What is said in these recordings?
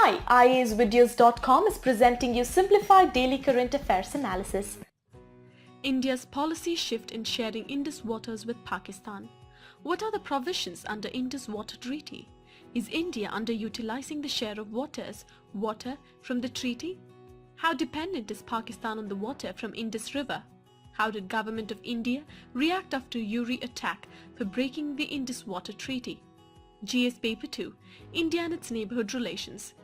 Hi, IASvideos.com is presenting you simplified daily current affairs analysis. India's policy shift in sharing Indus waters with Pakistan. What are the provisions under Indus Water Treaty? Is India underutilizing the share of water from the treaty? How dependent is Pakistan on the water from Indus River? How did Government of India react after URI attack for breaking the Indus Water Treaty? GS Paper 2, India and its neighborhood relations.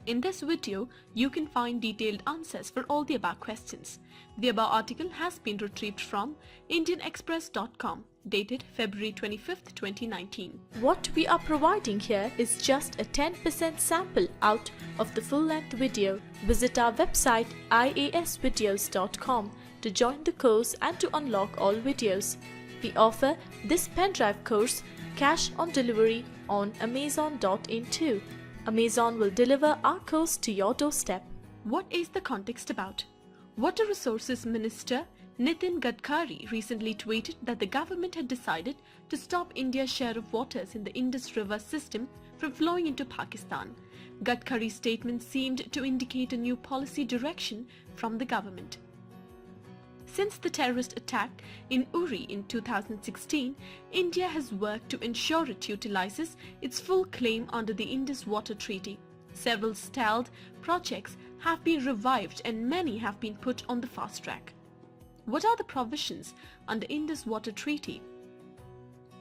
In this video, you can find detailed answers for all the above questions. The above article has been retrieved from indianexpress.com, dated February 25, 2019. What we are providing here is just a 10% sample out of the full-length video. Visit our website iasvideos.com to join the course and to unlock all videos. We offer this pen drive course cash on delivery on Amazon.in too. Amazon will deliver our course to your doorstep. What is the context about? Water Resources Minister Nitin Gadkari recently tweeted that the government had decided to stop India's share of waters in the Indus River system from flowing into Pakistan. Gadkari's statement seemed to indicate a new policy direction from the government. Since the terrorist attack in Uri in 2016, India has worked to ensure it utilizes its full claim under the Indus Water Treaty. Several stalled projects have been revived and many have been put on the fast track. What are the provisions under Indus Water Treaty?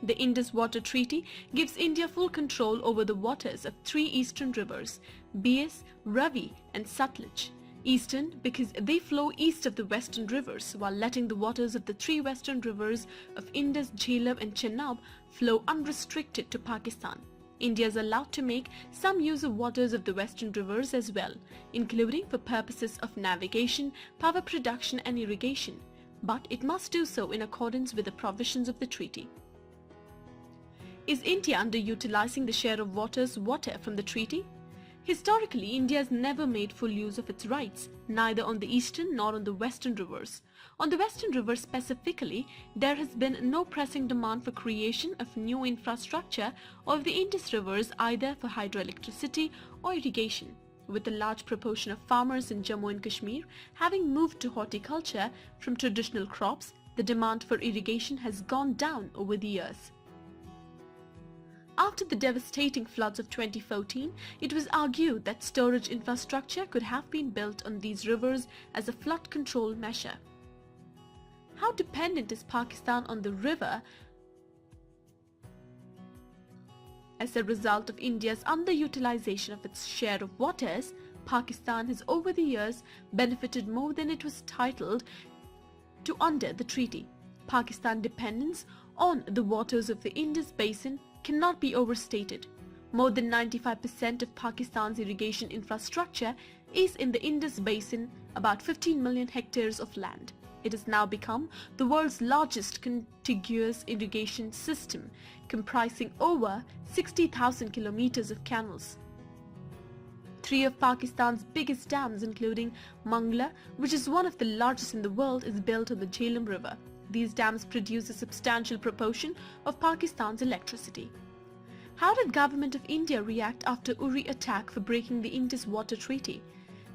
The Indus Water Treaty gives India full control over the waters of three eastern rivers, Beas, Ravi and Satluj. Eastern because they flow east of the western rivers, while letting the waters of the three western rivers of Indus, Jhelum and Chenab flow unrestricted to Pakistan. India is allowed to make some use of waters of the western rivers as well, including for purposes of navigation, power production and irrigation, but it must do so in accordance with the provisions of the treaty. Is India underutilizing the share of water from the treaty? Historically, India has never made full use of its rights, neither on the eastern nor on the western rivers. On the western rivers specifically, there has been no pressing demand for creation of new infrastructure of the Indus rivers either for hydroelectricity or irrigation. With a large proportion of farmers in Jammu and Kashmir having moved to horticulture from traditional crops, the demand for irrigation has gone down over the years. After the devastating floods of 2014, it was argued that storage infrastructure could have been built on these rivers as a flood control measure. How dependent is Pakistan on the river? As a result of India's underutilization of its share of waters, Pakistan has over the years benefited more than it was entitled to under the treaty. Pakistan's dependence on the waters of the Indus Basin cannot be overstated. More than 95% of Pakistan's irrigation infrastructure is in the Indus Basin, about 15 million hectares of land. It has now become the world's largest contiguous irrigation system, comprising over 60,000 kilometers of canals. Three of Pakistan's biggest dams, including Mangla, which is one of the largest in the world, is built on the Jhelum River. These dams produce a substantial proportion of Pakistan's electricity. How did Government of India react after Uri attack for breaking the Indus Water Treaty?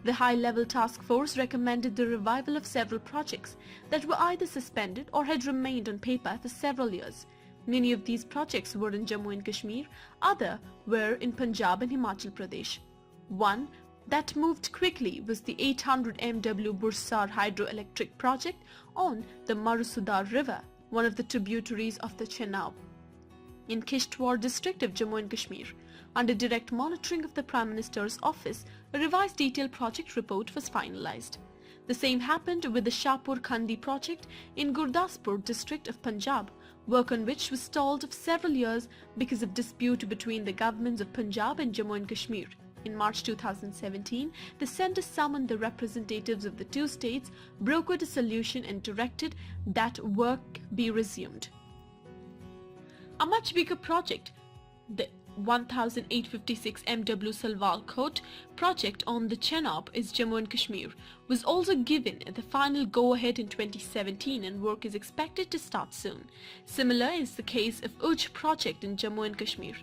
The high-level task force recommended the revival of several projects that were either suspended or had remained on paper for several years. Many of these projects were in Jammu and Kashmir, others were in Punjab and Himachal Pradesh. One that moved quickly was the 800 MW Bursar hydroelectric project on the Marusudar River, one of the tributaries of the Chenab, in Kishtwar district of Jammu and Kashmir. Under direct monitoring of the Prime Minister's office, a revised detailed project report was finalized. The same happened with the Shahpur Khandi project in Gurdaspur district of Punjab, work on which was stalled for several years because of dispute between the governments of Punjab and Jammu and Kashmir. In March 2017, the centre summoned the representatives of the two states, brokered a solution and directed that work be resumed. A much bigger project, the 1856 MW Salwal Kot project on the Chenab is Jammu and Kashmir, was also given the final go-ahead in 2017 and work is expected to start soon. Similar is the case of Uj project in Jammu and Kashmir.